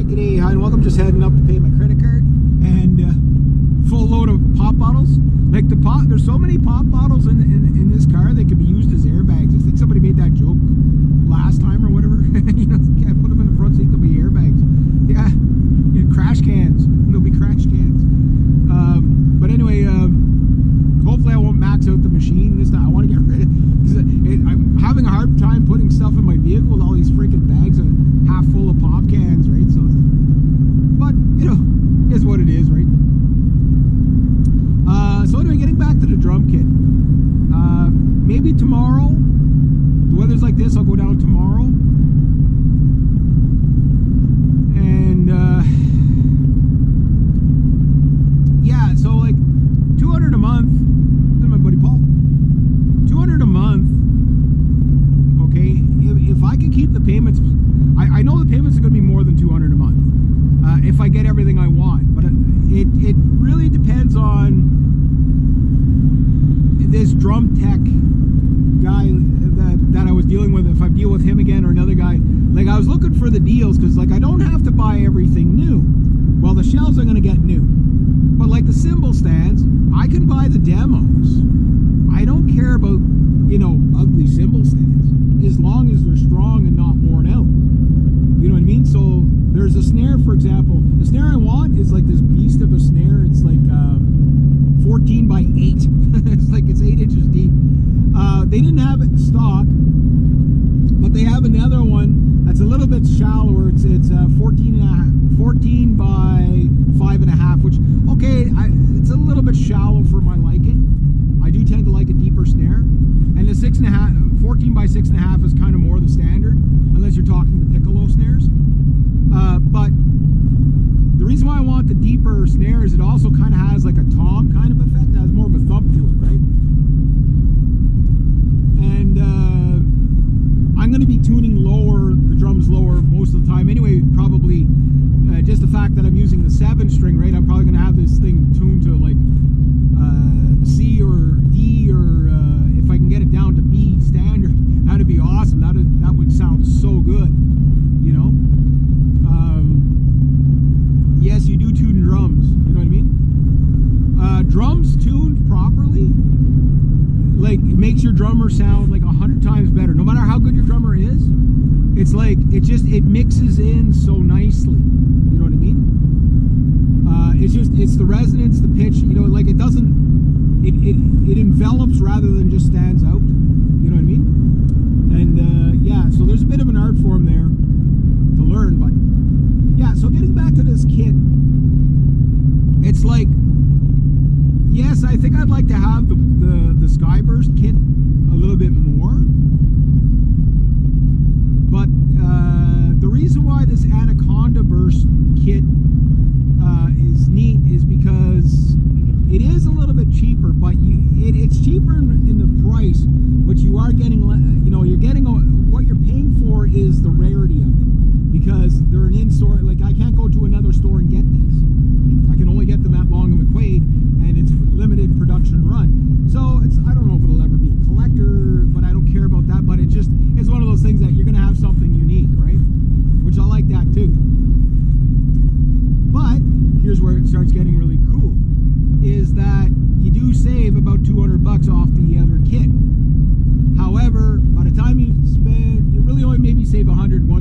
G'day, hi and welcome. Just heading up to pay my credit card and full load of pop bottles. Like there's so many pop bottles in this car they could be used as airbags. I think somebody made that joke last time or whatever. You know, you can't put them in the front seat; they'll be airbags. Yeah, you know, crash cans. They'll be crash cans. But anyway, hopefully I won't max out the machine this time. I want to get rid of it. I'm having a hard time putting stuff in my vehicle with all these freaking bags of half full of pop cans, right? So, but you know, is what it is, right? So anyway, getting back to the drum kit. Maybe tomorrow. The weather's like this. I'll go down tomorrow. And yeah, so like $200 a month. There's my buddy Paul. $200 a month. Okay, if I can keep the payments, I know the payments are going to be more than $200 a month if I get everything I want. But it really depends on this drum tech guy that I was dealing with. If I deal with him again or another guy, like I was looking for the deals because like I don't have to buy everything new. Well, the shells are going to get new, but like the cymbal stands, I can buy the demos. I don't care about, you know, ugly cymbal stands as long as they're strong and not worn out. You know what I mean? So there's a snare, for example. The snare I want is like this beast of a snare. It's like 14 by 8. It's like it's 8 inches deep. They didn't have it in stock, but they have another one that's a little bit shallower. It's 14 by 5.5, which okay, it's a little bit shallow for my liking. I do tend to like a deeper snare, and the 14 by 6.5 is kind of more the standard, unless you're talking the piccolo snares. But the reason why I want the deeper snare is it also kind of has like a tom kind of effect. It has more of a thump to it, right? And I'm going to be tuning the drums lower most of the time anyway. Probably just the fact that I'm using the 7-string, right? I'm probably going to have this thing tuned to like C or D, or if I can get it down to B standard, that'd be awesome. That would sound so good, you know. Yes, you do tune drums, you know what I mean? Drums tuned properly, like, it makes your drummer sound like 100 times better. No matter how good your drummer is, it's like, it mixes in so nicely, you know what I mean? It's the resonance, the pitch, you know, like it envelops rather than just stands out, you know what I mean? And yeah, so there's a bit of an art form there to learn, but yeah, so getting back to this kit, it's like, yes, I think I'd like to have the Skyburst kit a little bit more, but the reason why this Anaconda Burst kit is neat is because it is a little bit cheaper, but it's cheaper in the price, but you are getting, you know, you're getting, what you're paying for is the rarity of it, because they're an in-store. Like, I can't go to another store and get these. I can only get them at Long and McQuaid, and it's limited production run. So I don't know if it'll ever be a collector, but I don't care about that. But it's one of those things that you're going to have something unique, right? Which I like that too. But here's where it starts getting really cool, is that you do save about $200 off the other kit. However, by the time you really only maybe save 100 one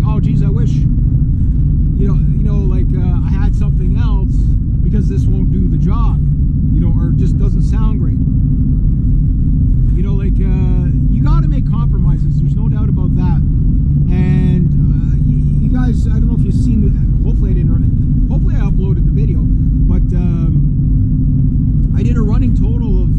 oh geez, I wish, like I had something else, because this won't do the job, or just doesn't sound great. Like you got to make compromises. There's no doubt about that. And you guys, I don't know if you've seen it. Hopefully I uploaded the video, but I did a running total of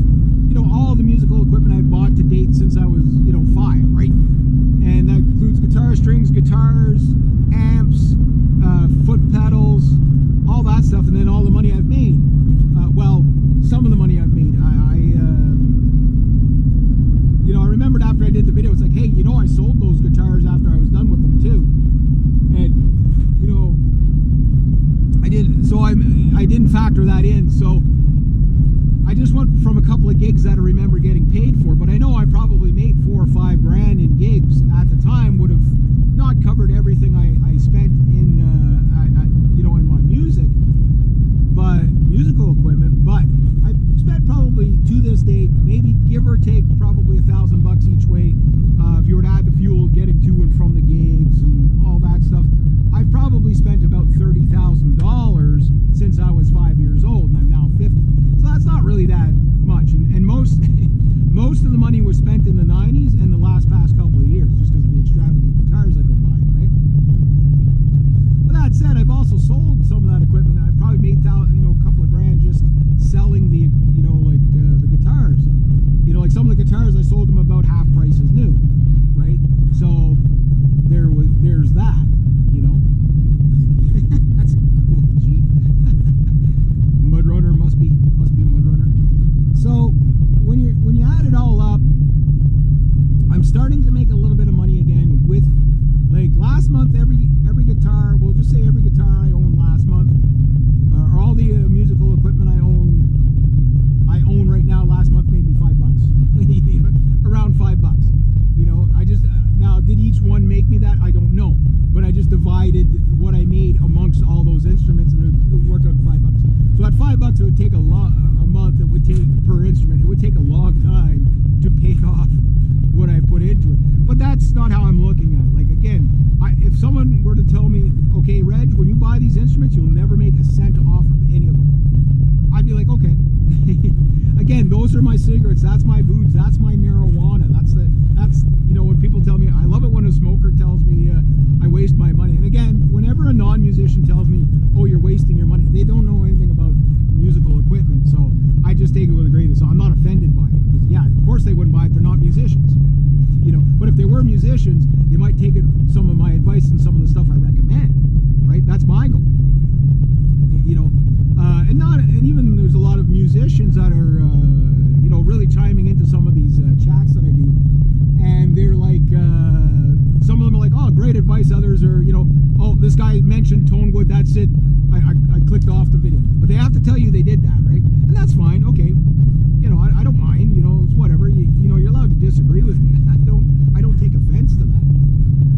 all the musical equipment I've bought to date since I was 5, right? And that includes guitar strings, guitars, amps, foot pedals, all that stuff, and then all the money I've made. Well, some of the money I've made. I remembered after I did the video, it's like, hey, I sold those guitars after I was done with them too. And I didn't, so I didn't factor that in. So I just went from a couple of gigs that I remember getting paid for, but I know I probably made $4 or $5 grand in gigs at the time. Would have not covered everything I spent in in my music, but musical equipment. But I spent probably, to this date, maybe give or take, probably $1,000 each way. If you were to add the fuel, getting to and from the gigs and all that stuff, I've probably spent about $30,000 since I was 5 years old, and I'm now 50. So that's not really that much. And most of the money was spent in the 90s and the past couple of years, just because of the extravagant guitars I've been buying, right? But that said, I've also sold some of that equipment. I probably made a couple of grand just selling the the guitars. Like some of the guitars I sold them about half price as new, right? So there's that, That's a cool Jeep. Mudrunner must be Mudrunner. So when you add it all up, I'm starting to make a little bit of money again with, like, last month, every guitar, we'll just say every guitar I owned last month, or all the musical equipment I own right now, last month made me $5. Around $5. I just, now did each one make me that? I don't know. But I just divided what I made amongst all those instruments, and it would work out $5. So at $5 it would take a month, it would take per instrument, it would take a long time to pay off what I put into it. But that's not how I'm looking at it. Like, again, if someone were to tell me, okay, Reg, when you buy these instruments, you'll never make a cent off of any of them, I'd be like, okay. Again, those are my cigarettes, that's my booze, that's my marijuana, that's when people tell me, I love it when a smoker tells me I waste my money. And again, whenever a non-musician tells me, oh, you're wasting your money, they don't know anything about musical equipment, so I just take it with a grain of salt. I'm not offended by it, because yeah, of course they wouldn't buy it, they're not musicians. But if they were musicians, they might take some of my advice and some of the stuff I recommend, right? That's my goal. And even there's a lot of musicians that are really chiming into some of these chats that I do, and they're like, some of them are like, oh, great advice. Others are, oh, this guy mentioned Tonewood, that's it, I clicked off the video. But they have to tell you they did that, right? And that's fine, okay.